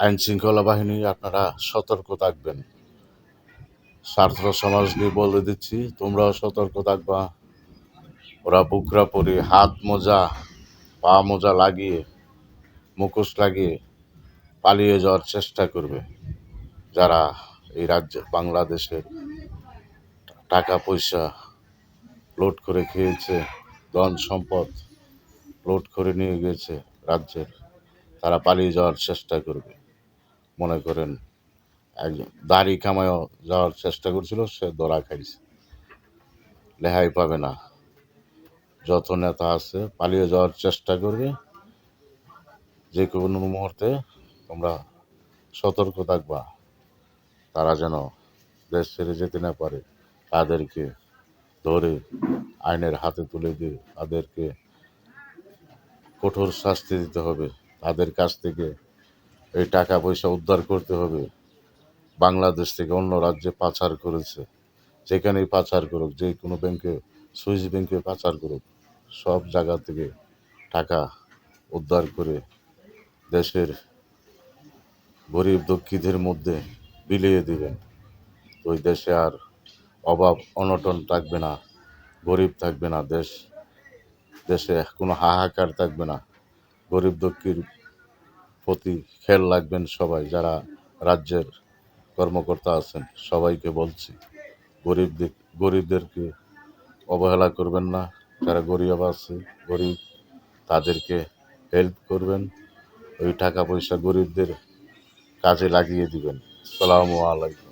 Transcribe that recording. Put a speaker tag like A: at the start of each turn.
A: আইন শৃঙ্খলা বাহিনী আপনারা সতর্ক থাকবেন। ছাত্র সমাজকে বলে দিচ্ছি, তোমরাও সতর্ক থাকবা। ওরা বুকরা পরে হাত মোজা পা মোজা লাগিয়ে মুখোশ লাগিয়ে পালিয়ে যাওয়ার চেষ্টা করবে। যারা এই রাজ্যে বাংলাদেশের টাকা পয়সা লুট করে খেয়েছে, ধন সম্পদ লুট করে নিয়ে গেছে রাজ্যের, তারা পালিয়ে যাওয়ার চেষ্টা করবে। মনে করেন একজন দাড়ি কামায়ও যাওয়ার চেষ্টা করছিল, সে ধরা খাইছে, রেহাই পাবে না। যত নেতা আছে পালিয়ে যাওয়ার চেষ্টা করবে। যে কোনো মুহূর্তে তোমরা সতর্ক থাকবা, তারা যেন দেশ ছেড়ে যেতে না পারে। তাদেরকে ধরে আইনের হাতে তুলে দিয়ে তাদেরকে কঠোর শাস্তি দিতে হবে। তাদের কাছ থেকে এই টাকা পয়সা উদ্ধার করতে হবে। বাংলাদেশ থেকে অন্য রাজ্যে পাচার করেছে, যেখানেই পাচার করুক, যে কোনো ব্যাংকে, সুইস ব্যাংকে পাচার করুক, সব জায়গা থেকে টাকা উদ্ধার করে দেশের গরিব দুঃখীদের মধ্যে বিলিয়ে দিবেন। ওই দেশে আর অভাব অনটন থাকবে না, গরিব থাকবে না, দেশে কোনো হাহাকার থাকবে না। গরিব দুঃখীর প্রতি খেয়াল রাখবেন সবাই, যারা রাজ্যের কর্মকর্তা আছেন। সবাইকে বলছি, গরিবদেরকে অবহেলা করবেন না। যারা গরিব আছে, গরিব, তাদেরকে হেল্প করবেন। ওই টাকা পয়সা গরিবদের কাজে লাগিয়ে দিবেন। আসসালামু আলাইকুম।